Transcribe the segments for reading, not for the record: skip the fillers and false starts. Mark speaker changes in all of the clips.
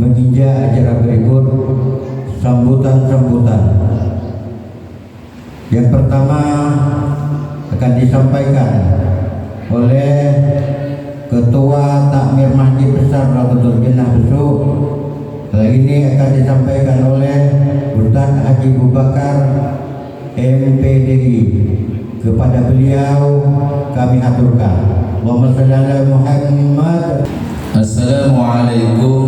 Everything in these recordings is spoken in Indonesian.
Speaker 1: menginjak acara berikut sambutan-sambutan. Yang pertama akan disampaikan oleh Ketua Takmir Masjid Besar Rawdatul Jannah Besuk. Kali ini akan disampaikan oleh Ustaz Haji Abu Bakar MPDI. Kepada beliau kami aturkan Allahumma shalli ala Muhammad.
Speaker 2: Assalamualaikum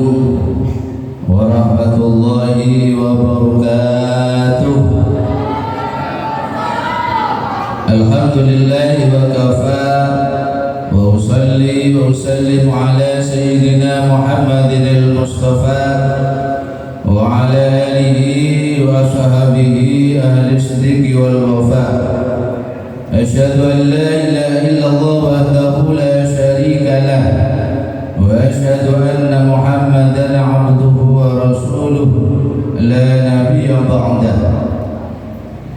Speaker 2: warahmatullahi wabarakatuh. Alhamdulillahi wa kafa wa usalli wa usallimu ala sayyidina Muhammadin al-Mustafa wa ala alihi wa ashabihi ahli siddiqi wal wafa. Asyhadu an la ilaha illallah wahdahu la syarika lah wa asyhadu anna Muhammadan abduhu wa rasuluhu la nabiyya ba'dah.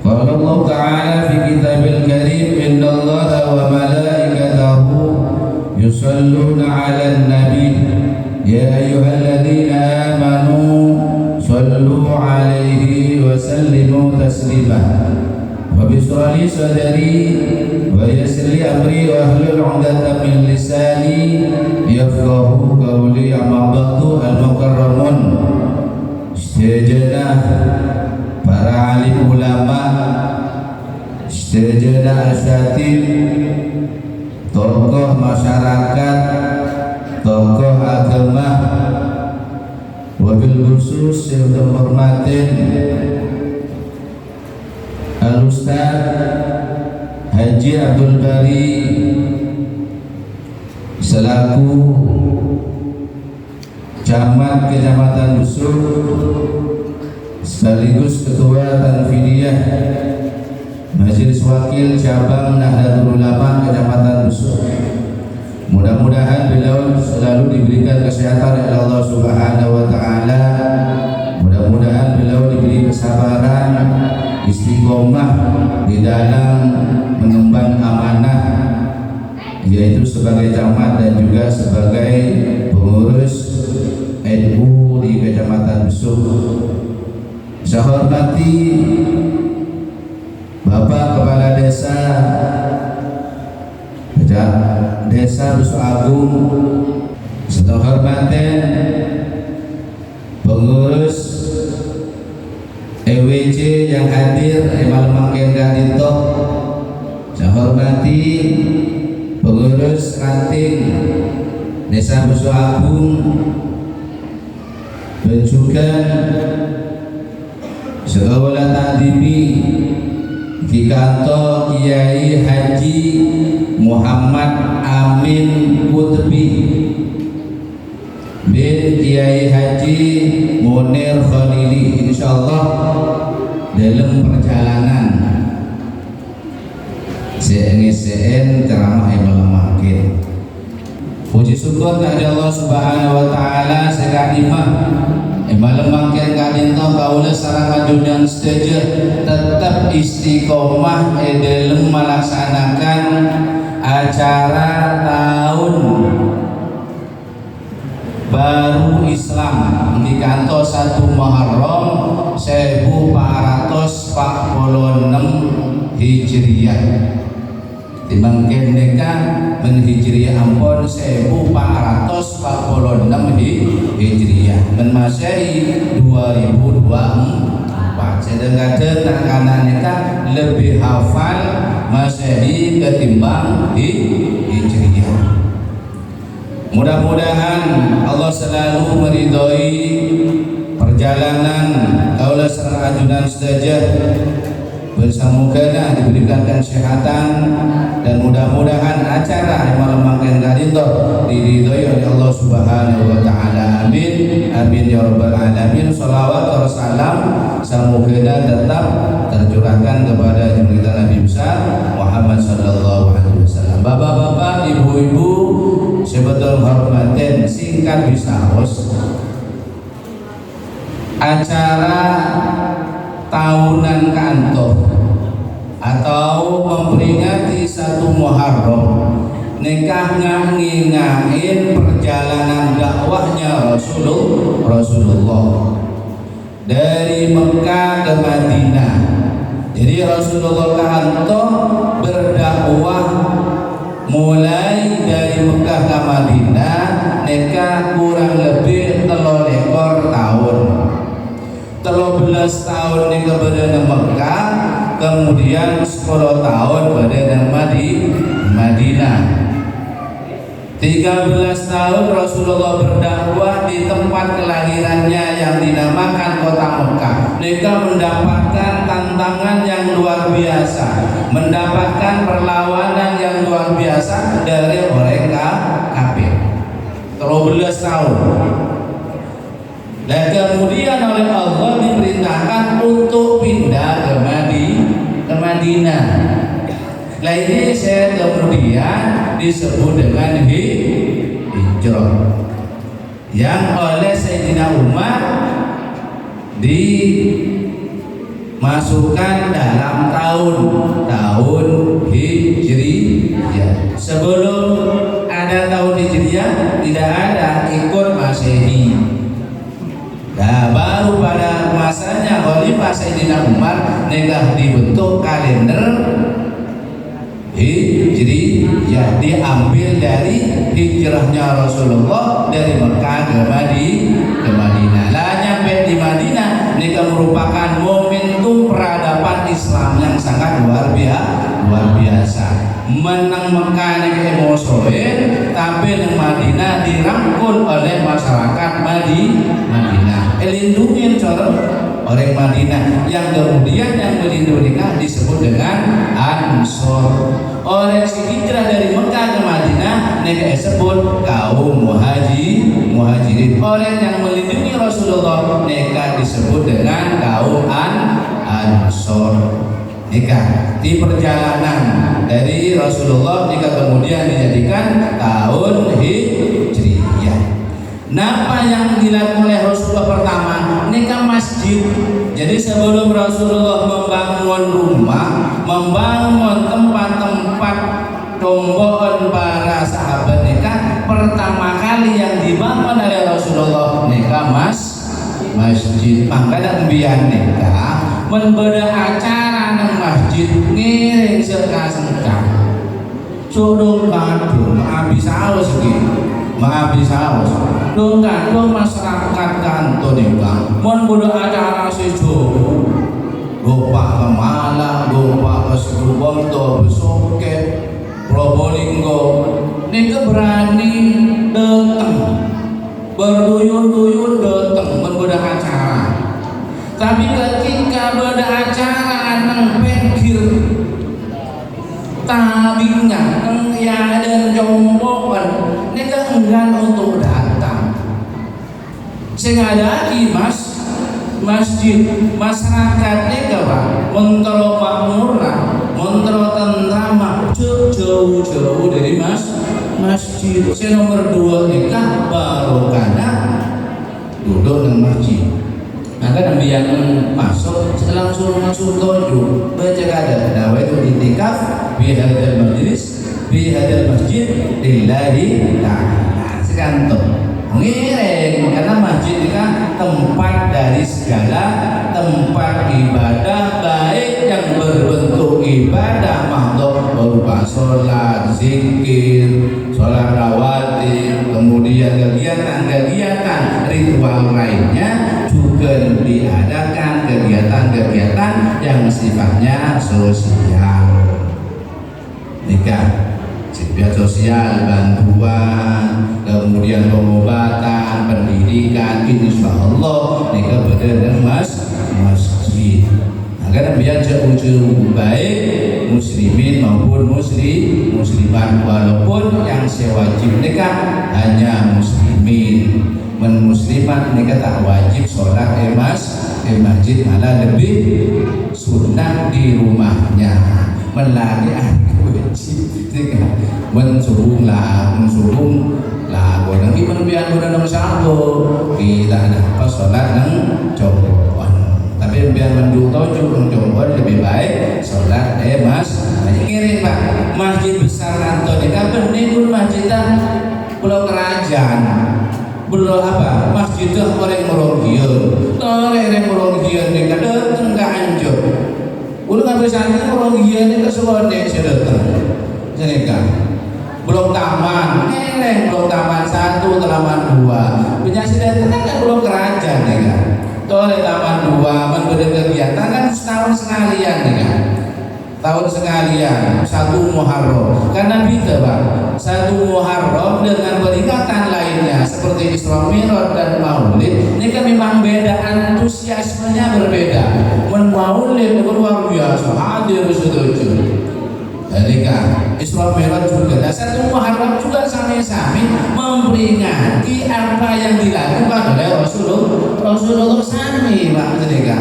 Speaker 2: Qala Allah Ta'ala fi kitabil karim innallaha wa malaikatahu yusalluna 'alan nabi ya ayyuhalladzina amanu sallu 'alaihi wa sallimu taslima. Rabbi shrah li sadri wa yassir li amri wa hlul 'uqdatam min lisani yafqahu qawli. Amma ba'du. Al-mukarramun sejenak para alim ulama, sejenak asatid, tokoh masyarakat, tokoh agama, wabil khusus yang terhormatin Al-Ustaz Haji Abdul Bari selaku Camat Kecamatan Besuk sekaligus Ketua Tanfidiyah Majelis Wakil Cabang Nahdlatul Ulama Kecamatan Besuk. Mudah-mudahan beliau selalu diberikan kesehatan oleh Allah Subhanahu wa Ta'ala. Mudah-mudahan beliau diberi kesabaran, istiqomah di dalam mengemban amanah, yaitu sebagai camat dan juga sebagai pengurus NU di Kecamatan Besuk. Saya hormati Bapak Kepala Desa Besuk Agung, saya hormati pengurus EWC yang hadir Emal Mangken Gadito. Saya hormati pengurus ranting Desa Besuk Agung dan juga sekolah takdimi di kantor Kiai Haji Muhammad Amin Qutbi bin Kiai Haji Munir Khalili. Insyaallah dalam perjalanan CNSN ceramah yang makin puji syukur kepada Allah Subhanahu wa Ta'ala sekadimah malam mangken kadinto kaula sareng kajudan setuju tetap istiqomah dalam melaksanakan acara tahun baru Islam di kantor 1 Muharram 1446 Hijriah. Dimangken neka menhijriah ampun 1446 Hijriah dan Masehi 2024. Sedangkan anak neka lebih hafal Masehi ketimbang Hijriah. Mudah-mudahan Allah selalu meridhoi perjalanan kaula sareng ajudan sedaya. Bersamukana diberikan kesehatan dan mudah-mudahan acara malam mangken gadinto diridhoi oleh Allah Subhanahu wa Ta'ala. Amin amin ya rabbal alamin. Shalawat wa salam samukana tetap tercurahkan kepada junjungan Nabi besar Muhammad sallallahu alaihi wasallam. Bapak-bapak, ibu-ibu, sebetul hormatin singkat bisa host acara tahunan kantor atau memperingati 1 Muharram nikah ngingain perjalanan dakwahnya Rasulullah dari Mekah ke Madinah. Jadi Rasulullah kanto berdakwah mulai dari Mekah ke Madinah nikah kurang lebih 13 tahun. 13 tahun nikah pada Mekah, kemudian 10 tahun pada Madinah. 13 tahun Rasulullah berdakwah di tempat kelahirannya yang dinamakan kota Mekah. Mereka mendapatkan tantangan yang luar biasa, mendapatkan perlawanan yang luar biasa dari orang kafir. 13 tahun. Dan kemudian oleh Allah diperintahkan untuk pindah ke Madinah. Nah ini saya kemudian disebut dengan hijrah yang oleh Sayyidina Umar dimasukkan dalam tahun Hijriyah. Sebelum ada tahun Hijriyah tidak ada ikut Masehi. Nah, baru pada masanya Khalifah Sayyidina Umar nikah dibentuk kalender Hijriyah, diambil dari hijrahnya Rasulullah dari Mekah ke Madinah. Lah nyampe di Madinah nikah merupakan momentum peradaban Islam yang sangat luar biasa. Menang Mekah nikah emosoin, tapi di Madinah dirangkul oleh masyarakat Madinah. Lindungin corong orang Madinah yang kemudian yang melindungi disebut dengan Ansor. Orang si hijrah dari Mekah ke Madinah mereka disebut kaum muhajirin. Orang yang melindungi Rasulullah mereka disebut dengan kaum Ansor. Nikah di perjalanan dari Rasulullah nikah kemudian dijadikan tahun Hijriyah. Napa yang dilakukan oleh Rasulullah pertama? Nikah masjid. Jadi sebelum Rasulullah membangun rumah, membangun tempat-tempat tombokan para sahabat nikah, pertama kali yang dibangun oleh Rasulullah nikah masjid. Makanya embian nikah membeda acara nang masjid ngiring seka-seka. Suruh kado habis haus gitu. Maafis haus dong masyarakat kantor nikah mon bodo acara sejo gopak ke Malang, gopak ke Situbondo, Besoke, Probolinggo nikah berani datang berduyun-duyun datang mon bodo acara. Tapi ketika bodo acara nang pinggir tabingnya ya dan jombokan mereka enggan untuk datang sehingga ada lagi masjid masyarakat mereka Pak mentero makmurah mentero tentrama jauh-jauh dari masjid. Saya nomor 2 nikah baru karena duduk di masjid. Maka Nabi yang masuk langsung toju baca kada dawa itu itikaf bihadal majlis bihadal masjid lillahi ta'ala sekanto ngiring karena masjid itu kan tempat dari segala tempat ibadah baik yang berbentuk ibadah makhluk berupa sholat, zikir, sholat rawatib, kemudian kegiatan-kegiatan ritual lainnya juga diadakan kegiatan-kegiatan yang sifatnya sosial. Nikah sifat sosial, bantuan, kemudian pengobatan, pendidikan, insya Allah nikah berdasarkan masjid. Agar biar jauh-jauh baik muslimin maupun muslimat, walaupun yang sewajib nikah hanya muslimin, muslimat nikah tak wajib sholat masjid, malah lebih sunnah di rumahnya melagi mensuruh lah orang gimana biar orang nomor 1 kita ada apa sholat nang cowok. Tapi tapi biar menduk tojuk mencoba lebih baik sholat mas ngiring pak masjid besar kantor ini kan benih masjidnya pulau kerajaan belum apa masjidnya orang meronggian ini kan datang ke anjur udah ngambil santri meronggian ini ke seluruh Indonesia datang jadi kan belum taman, belum taman 1, taman 2. Penyaksi datang kan belum kerajaan nih kan. Oleh taman 2 memberi kegiatan kan setahun sekalian nih kan. Tahun sekalian 1 Muharram. Karena beda Pak. 1 Muharram dengan peringatan lainnya seperti Isra Mi'raj dan Maulid ini kan memang beda, antusiasmenya berbeda. Maulid itu luar biasa, hadir setuju. Ketika Isra Mi'raj juga dan 1 Muharram juga sami-sami memperingati apa yang dilakukan oleh Rasulullah sami Pak ketika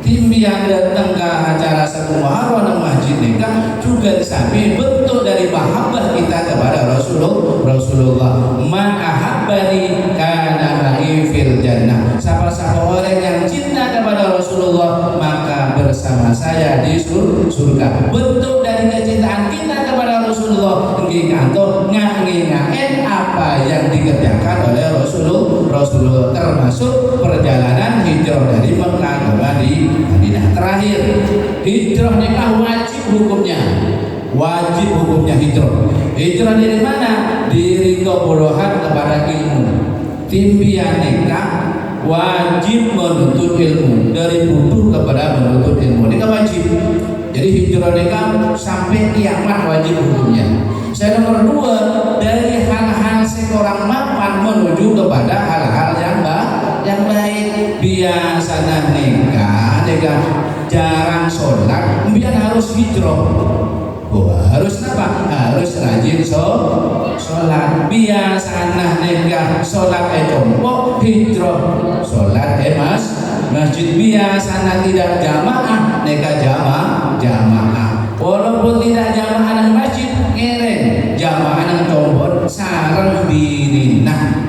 Speaker 2: tim yang datang ke acara 1 Muharram dan masjid nikah juga sami bentuk dari mahabbah kita kepada Rasulullah man ahabbani kana ma'i fil jannah siapa-siapa orang yang cinta kepada Rasulullah maka bersama saya di surga. Bentuk dari kecintaan kita kepada Rasulullah ngingain apa yang dikerjakan oleh Rasulullah termasuk perjalanan hijrah dari Mekah ke Madinah. Terakhir, hijrah nikah wajib hukumnya hijrah dari mana? Diri kebodohan kepada ilmu. Timpian nikah wajib menuntut ilmu, dari butuh kepada menuntut ilmu nikah wajib. Jadi hijrah nikah sampai kiamat wajib hukumnya. Saya nomor 2 dari hal-hal seorang mapan menuju kepada hal-hal yang baik. Biasanya nikah jarang sholat, biar harus hijrah. Harus apa? Harus rajin sholat. Biasanya nikah sholat jompo, hijrah sholat mas masjid. Biasanya tidak jamaah, nikah jamaah. Walaupun tidak jamaah nang masjid, ngereng jamaah nang jompo sareng birinah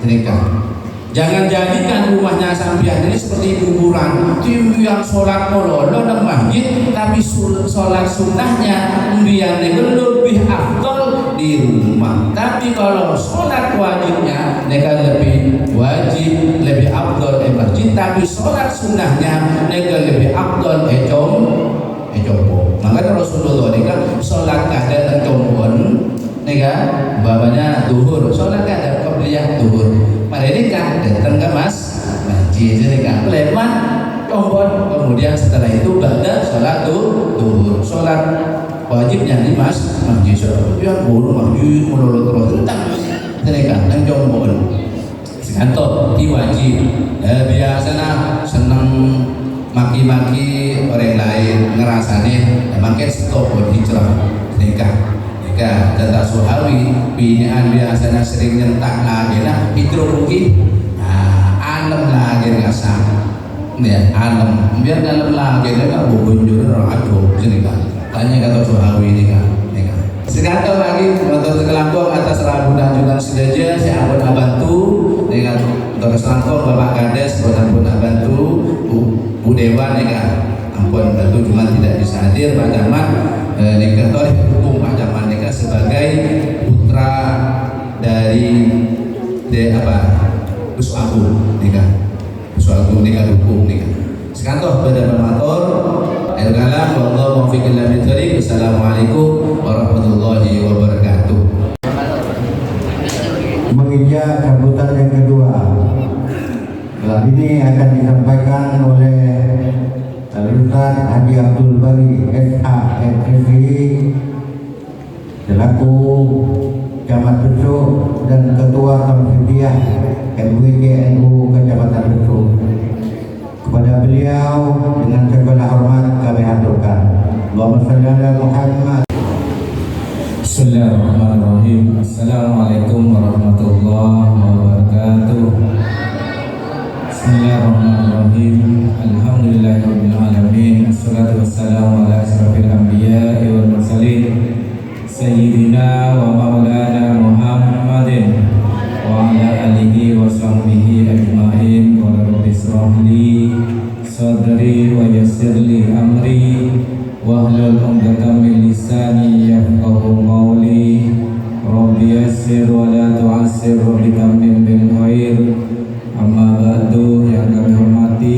Speaker 2: nikah. Jangan jadikan rumahnya sampean ini seperti kuburan. Tim yang sholat mololo dan masjid, tapi sholat sunnahnya biar lebih afdol di rumah. Tapi kalau sholat wajibnya mereka lebih wajib, lebih afdol di masjid. Tapi sholat sunnahnya mereka lebih afdol jompo. Makanya Rasulullah ini kan sholat kada dan jompon, bapaknya duhur, sholat kada qabliyah duhur. Ini kan datang ke masjid ini kan lewat tombol, kemudian setelah itu ba'da sholat duhur, sholat wajibnya di masjid. Sholat buru masjid mulai terus tentang ini kan dan tombol kantor wajib. Biasanya seneng maki-maki orang lain ngerasane makin stop hijrah nikah. Tentang Suhawi binaan biasanya sering nyentak lagi hijrah mungkin anem lagi ngasah ya anem biar dalam lagi nggak bubunjur aduh sini kan tanya kata Suhawi ini kan sekarang lagi untuk Kelangkong atas ragu dan juga sedaja saya ampun bantu dengan untuk Kelangkong Bapak Kades ampun bantu Bu Dewa ampun bantu cuma tidak bisa hadir Pak Jaman Kantor hukum Pak Jaman sebagai putra dari Uswaku nikah hukum nikah. Sekantor pada pemator el-kalam wallahu muwaffiq ila bil-thariq. Assalamualaikum warahmatullahi wabarakatuh.
Speaker 1: Menginjak sambutan yang kedua. Ini akan disampaikan oleh Ustaz Haji Abdul Bari SHMSI selaku Camat Besuk dan Ketua Tamsidiyah MWJNU Kecamatan Besuk. Kepada beliau dengan segala hormat kami haturkan. Allahumma shalli ala Muhammad.
Speaker 3: Bismillahirrahmanirrahim. Assalamualaikum warahmatullahi wabarakatuh. Bismillahirrahmanirrahim. Alhamdulillahirabbil alamin. Wassalatu wassalamu ala asrofil anbiya'i wal mursalin Sayyidina wa maulana Muhammadin wa ala alihi wa sahbihi ajma'in. Wa rabbi israh li sadri wa yassir li amri wahlul 'uqdatam min lisani yafqahu qawli. Rabbi yassir wa la tu'assir wa bitammin bil khair. Amma ba'du, yang kami hormati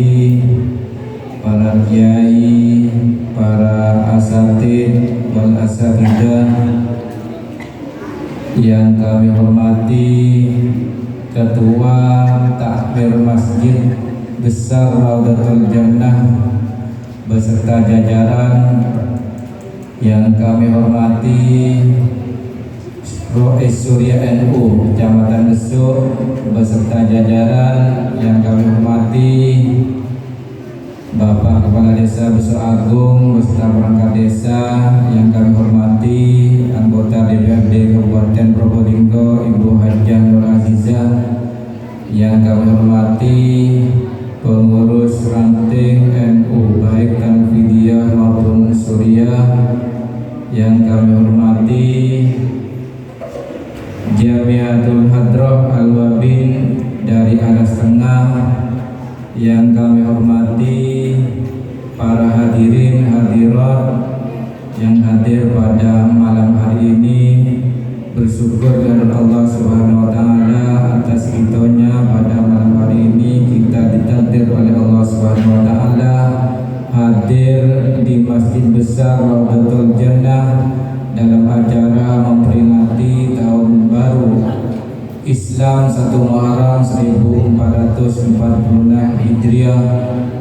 Speaker 3: para kiai, para asatid wal asatidah, yang kami hormati Ketua Takmir Masjid Besar Raudatul Jannah beserta jajaran, yang kami hormati Rois Surya NU Kecamatan Besuk beserta jajaran, yang kami hormati Bapak Kepala Desa Besuk Agung beserta perangkat desa, yang kami hormati anggota DPRD Kabupaten Probolinggo Ibu Hajah Nur Azizah, yang kami hormati pengurus ranting NU baik Tanfidiyah maupun Suriah, yang kami hormati Jamiatul Hadrah Al-Wabin dari Alas Tengah, yang kami hormati para hadirin hadirat yang hadir pada malam hari ini. Bersyukur kepada Allah Subhanahu wa taala atas ridhonya pada malam hari ini kita ditakdir oleh Allah Subhanahu wa taala hadir di Masjid Besar Raudatul Jannah dalam acara memperingati tahun baru Islam 1 Muharram 1446 Hijriah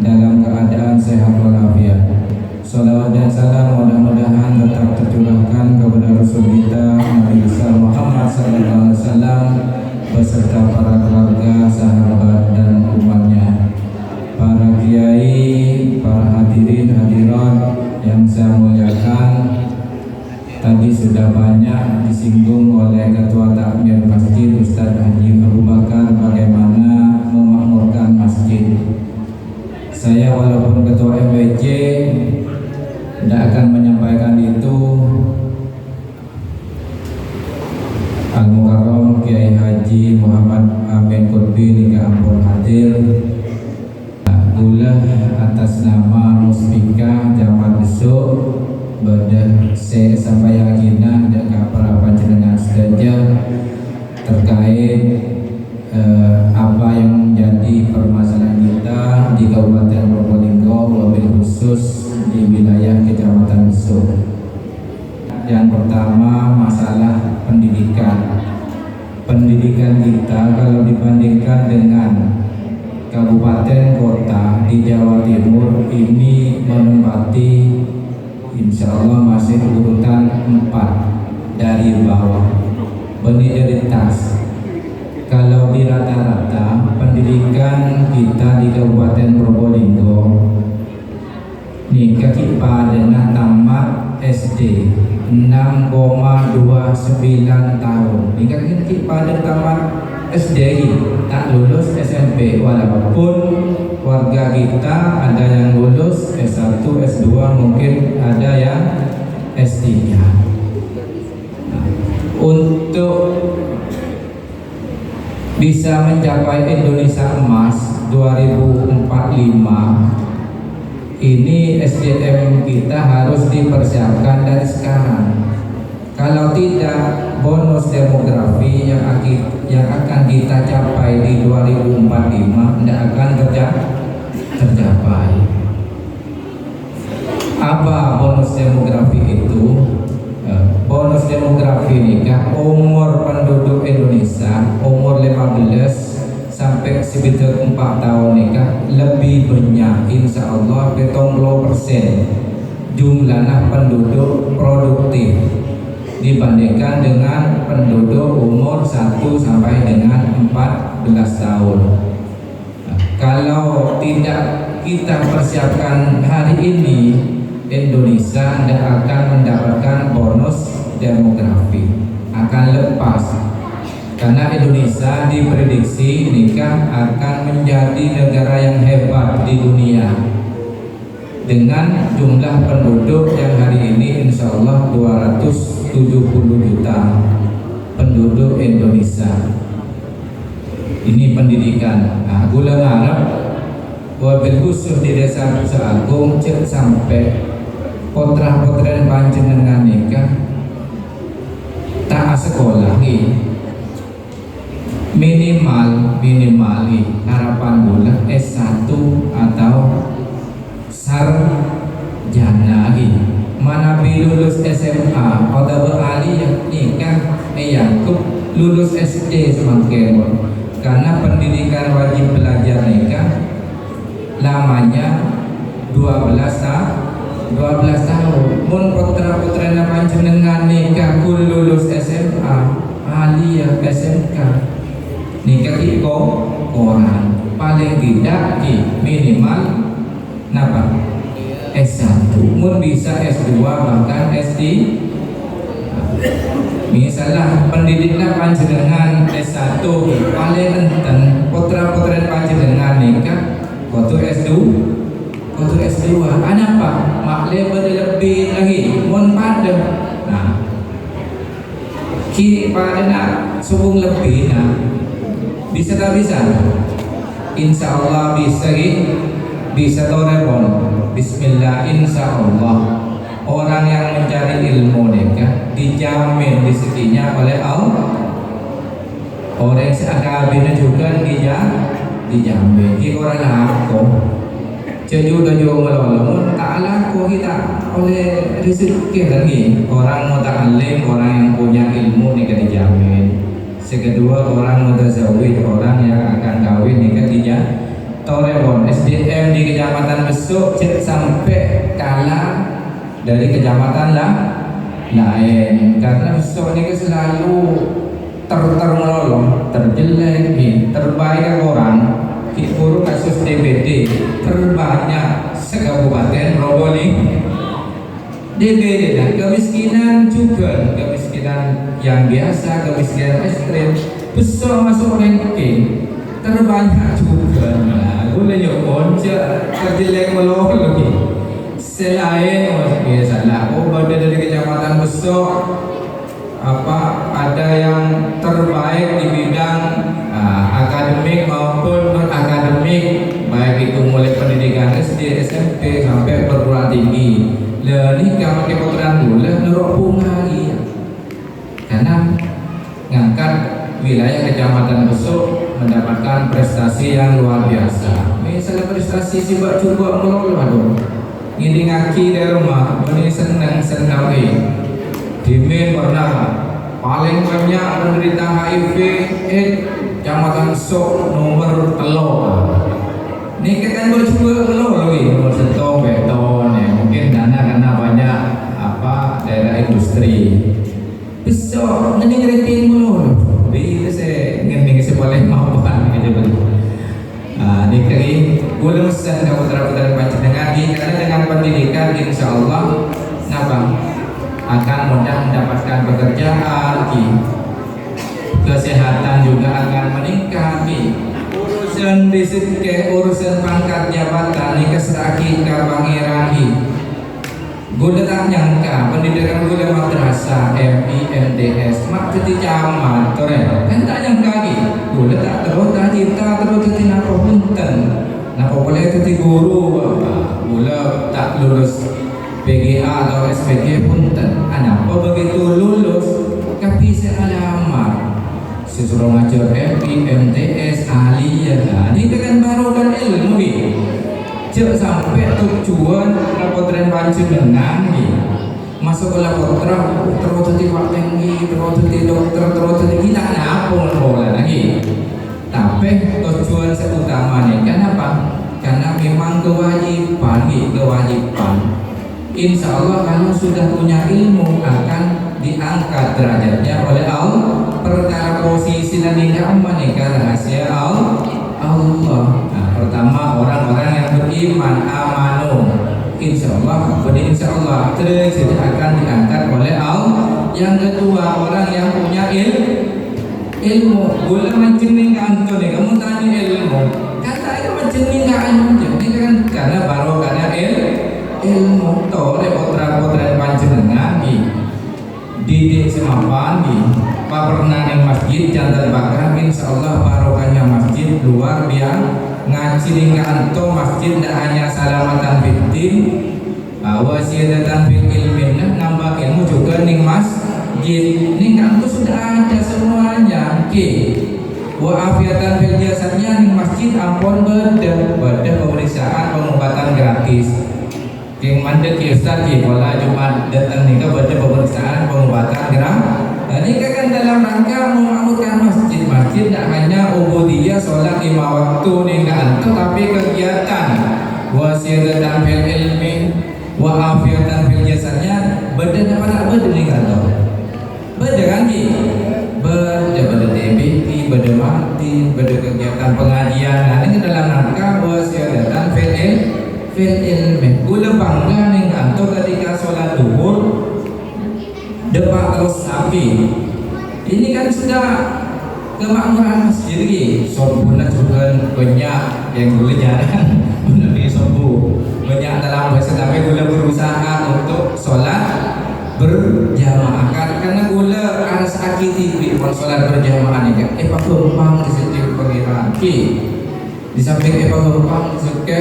Speaker 3: dalam keadaan sehat walafiat. Salawat dan salam mudah-mudahan tetap tercurahkan kepada Rasul kita Nabi besar Muhammad sallallahu alaihi wasallam beserta para keluarga, sahabat dan umatnya. Para kiai, para hadirin hadirat yang saya muliakan, tadi sudah banyak disinggung oleh Ketua Takmir Masjid Ustaz Haji Abu Bakar bagaimana memakmurkan masjid. Saya walaupun Ketua MWC tidak akan menyampaikan itu. Al-Mukarram Kiai Haji Muhammad Amin Qutbi hingga ampun hadir. Ulah atas nama Muspika Jamal Besuk Badah saya sampai yakinah dan para panjenengan sedaya terkait apa yang menjadi permasalahan kita di Kabupaten Probolinggo, wabil khusus di wilayah Kecamatan Besuk. Yang pertama masalah pendidikan. Pendidikan kita kalau dibandingkan dengan kabupaten kota di Jawa Timur ini menempati insya Allah masih urutan 4 dari bawah. Berdiritas. Kalau di rata-rata pendidikan kita di Kabupaten Probolinggo nikah kita dengan tamat SD 6,29 tahun. Nikah kita dengan tamat SD tak lulus SMP, walaupun warga kita ada yang lulus S1, S2, mungkin ada yang S3. Untuk bisa mencapai Indonesia Emas 2045 ini SDM kita harus dipersiapkan dari sekarang. Kalau tidak, bonus demografi yang akan kita capai di 2045 tidak akan tercapai. Apa bonus demografi itu? Bonus demografi nikah umur penduduk Indonesia umur 15 sampai sekitar 4 tahun nikah lebih banyak insya Allah 70% jumlah penduduk produktif dibandingkan dengan penduduk umur 1 sampai dengan 14 tahun. Kalau tidak kita persiapkan hari ini, Indonesia tidak akan mendapatkan bonus demografi, akan lepas. Karena Indonesia diprediksi nikah akan menjadi negara yang hebat di dunia dengan jumlah penduduk yang hari ini insya Allah 270 juta penduduk Indonesia. Ini pendidikan. Gula ngarep wabil wabil khusus di desa Nusa Agung cek sampai putra-putra panjenengan nikah tak sekolah minimal harapan bulan S1 atau sarjana mana lulus SMA atau beralih nikah yakub lulus SD semakin karena pendidikan wajib belajar nikah lamanya 12 tahun. Mun putra-putra panjenengan nikah kul lulus SMA aliyah SMK nikah iko orang paling tidak minimal napa S1 mun bisa S2 bahkan SD. Misalnya pendidiknya panjenengan S1 paling enten putra-putra panjenengan nikah waktu S2 apa maklum lebih lagi mun pada nah kini pada nak subung lebih nah bisa tak bisa insya Allah bisa torepon bismillah insya Allah orang yang mencari ilmu nikah dijamin rezekinya oleh Allah. Orang yang seakabinnya juga dijamin. Kita orang laku, juga melolong. Tak laku kita oleh rezeki lagi. Orang muta'alim, orang yang punya ilmu nikah dijamin. Sekedua orang mutazawwij, orang yang akan kawin nikah dijamin. Torewon SDM di Kecamatan Besuk sampai kalah dari kecamatan lain karena besok ini selalu termelolong, terjelek, terbaik orang guru kasus DBD terbanyak se-Kabupaten Probolinggo. DBD dan kemiskinan juga kemiskinan yang biasa, kemiskinan ekstrim besok masuk ranking terbanyak juga. Nah, boleh nyokon terjelek melolong lagi. Selain biasalah dari kecamatan Besok ada yang terbaik di bidang akademik maupun non akademik baik itu mulai pendidikan SD, SMP sampai perguruan tinggi. Ini kalau kita puteran boleh nerok bunga karena ngangkat wilayah kecamatan Besok mendapatkan prestasi yang luar biasa. Misalnya prestasi sibak coba melolong ini ngaki dari rumah, ini senang Dimin pernah paling banyak menderita HIV Kecamatan Sok nomor telur. Ini kita bercoba telur lagi nomor setong beton ya mungkin karena banyak daerah industri. Besok ini ngeritiin mulu. Bisa saya ngerti boleh maafkan gitu. Nikahi belum sedang putra-putra panjenengan karena dengan pendidikan insya Allah akan mudah mendapatkan pekerjaan kesehatan juga akan meningkat urusan rezeki urusan pangkat jabatan nikah seraki ke pangeran Gula tak nyangka pendidikan gula madrasah MI MDS mak jadi camat kan tak nyangka gula tak terus tak cinta terus jadi napa punten napa boleh jadi guru gula tak lulus PGA atau SPG punten apa begitu lulus tapi sealamat sesuruh ngajar MI MDS aliyah ini kan baru kan ilmu cek sampai tujuan rapotren panjenengan masuk ke laboratorium terus jadi waktu terus jadi dokter terus jadi kita apa boleh lagi tapi tujuan utama nih kenapa karena memang kewajiban insya Allah kalau sudah punya ilmu akan diangkat derajatnya oleh Allah perkara posisi dan nikah rahasia Allah. Nah, pertama orang-orang yang beriman amanu insya Allah terus akan diangkat oleh Allah. Yang kedua orang yang punya ilmu boleh mencening kantor kamu tanya ilmu kata itu mencening kantor kan karena baru karena ilmu tole putra-putra panjenengan didik semapan pernah di masjid jantan bakar insya Allah barokahnya masjid luar ngaji ning anto masjid tidak hanya salamatan fitin, wasiadatan fil ilmin, nambah ilmu juga ning masjid. Ning anto sudah ada semuanya. Wa afiatan fil jasadnya ning masjid ampun beda pemeriksaan pengobatan gratis. Yang mandek ya Ustaz ya, kalau Jumat datang nih beda pemeriksaan pengobatan gratis. Ini kan dalam rangka memakmurkan masjid tidak hanya ubudiyah sholat 5 waktu nih anto, tapi kegiatan wasiadatan fil ilmi wa afiatan fil jasadnya beda pada beda nih anto. Beda kan ki? Beda TBT, beda mati, beda kegiatan pengajian. Nah ini dalam rangka wasiadatan fil ilmi. Gula bangga nih anto ketika sholat duhur depan terus sapi. Ini kan sudah kemakmuran masjid ini. Sorbuna juga banyak yang boleh jarang lebih sembuh. Banyak dalam bahasa tapi gula berusaha untuk sholat berjamaah karena gula ada sakit TV pun sholat berjamaah ini kan. Pak Gempang di setiap pengiran. Di samping Pak Gempang suka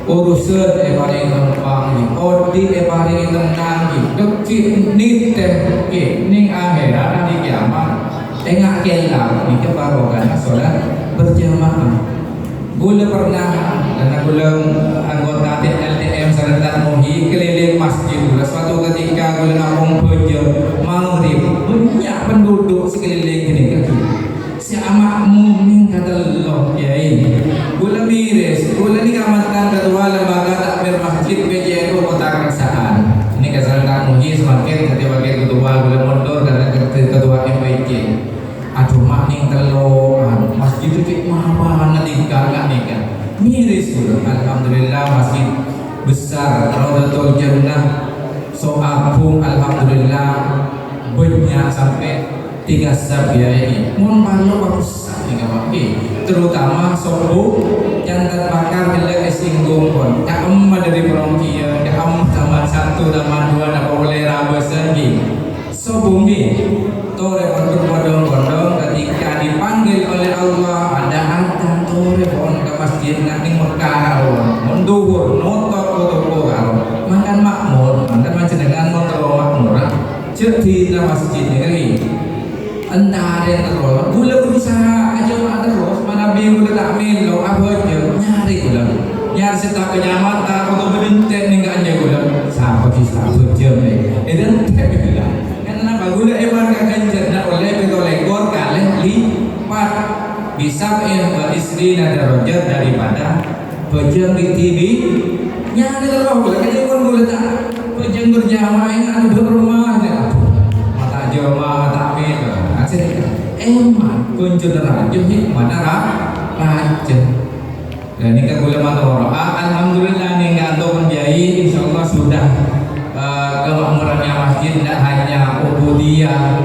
Speaker 3: urusan paling gampang, odi paling tenang, dekit niteh, ning akhirat di kiamat, tengah kelam, ini kebarokan sholat berjamaah. Gula pernah karena gula anggota LTM Serentak Muhi keliling masjid. Gula suatu ketika gula ngomong bejo maghrib, banyak penduduk sekeliling ini kaki. Si amakmu ning kata Allah kiai. Gula miris, gula ni kamatan ketua lembaga takmir masjid PJNU Kota Kersaan. Ini kesalahan Muhi semakin ketika wakil ketua gula mundur karena ketua MPJ. Aduh mak ning teloan masjid itu kayak mana tinggal nggak nih kan? Miris gula. Alhamdulillah masjid besar, Raudatul Jannah, so agung, alhamdulillah banyak sampai 3 sab ya ini. Mohon malu bagus terutama sobu jantan bakar bila singgung pun tak dari Bronkia tak taman 1 taman 2 tak boleh rabas lagi sobu ni tore untuk bodong-bodong ketika dipanggil oleh Allah ada adzan tore pun ke masjid nak ning Mekah mundur notok foto makan makmur makan macam dengan motor makmur jadi dalam masjid ni entah ada yang terus, gula berusaha aja mak terus, mana biar gula tak melo, apa aja nyari gula, nyari setiap kenyamanan, atau berhenti nih aja gula, siapa kisah berjam ni, itu tak gula, karena apa gula emang kakak cerita oleh lekor kalian lipat, bisa istri nada rojer daripada berjam di TV, nyari terus gula, kerja pun gula tak, berjam berjamaah yang ada berumah ni, mata jamaah tak melo. Emang kunci raja mana raja. Dan ini kan boleh matoro. Alhamdulillah nih nggak tahu menjadi insyaallah sudah kemakmurannya masjid tidak hanya ubudiyah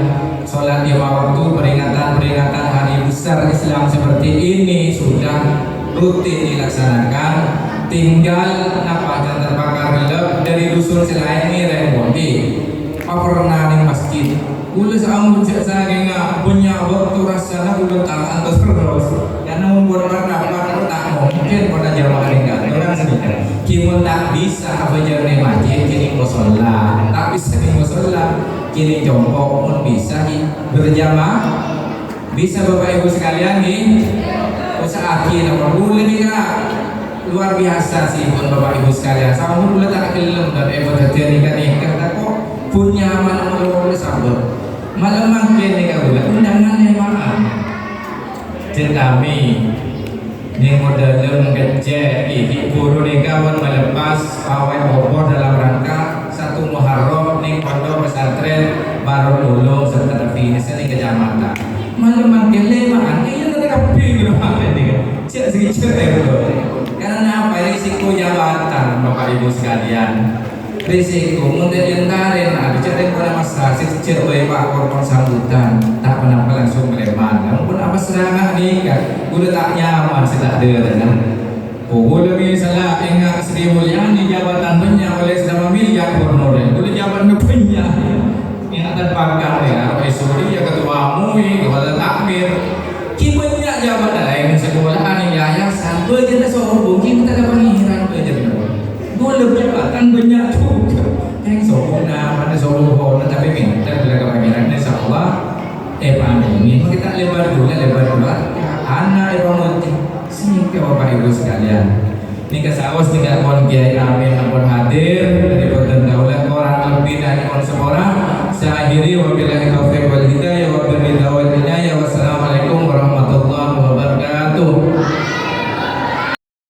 Speaker 3: sholat 5 waktu peringatan hari besar Islam seperti ini sudah rutin dilaksanakan. Tinggal apa yang terbakar dari dusun selain ini Rembodi. Apa pernah nih masjid? Gula sama cek saya nggak punya waktu rasanya gula tak antus terus karena membuat rapat tak mungkin pada jamaah enggak orang sedikit kimun tak bisa belajar di masjid kini musola tak bisa di musola kini jongkok pun bisa berjamaah bisa bapak ibu sekalian nih usaha akhir nomor gula nih kak luar biasa sih pun bapak ibu sekalian sama gula tak kelem dan ibu terjadi nikah tak kok punya malam sabar malam makin nih kau undangannya maaf jadi kami nih modalnya kecil ini guru nih kawan melepas pawai obor dalam rangka 1 Muharram nih pondok pesantren baru dulu serta finish nih kecamatan malam makin lemaan ini nanti kapi gitu makin nih cek sedikit karena apa risiko jabatan bapak ibu sekalian risiko mudah diantarin ada cerita pada masalah sececil oleh pak korban sambutan tak pernah langsung meleman namun pun apa serangan nih kan udah tak nyaman sudah ada kan udah misalnya ingat Sri Mulyani jabatan banyak oleh selama miliar porno udah jabatan banyak yang akan pakar ya Suri ya ketua MUI kepada takmir banyak jabatan lain sekolah yayasan Bekerja sombong kita ada pengiran bekerja. Boleh jabatan banyak juga. Yang sombong mana sombong tapi minta bila pengiran insya Allah. Pandemi kita lebar dulu. Anak ibu mati. Sini ke bapak ibu sekalian. Ini kesawas tidak mohon kiai amin ampun hadir dari Badan Daulat orang lebih dari orang seorang. Saya akhiri wabillahi taufiq wal hidayah wa billahi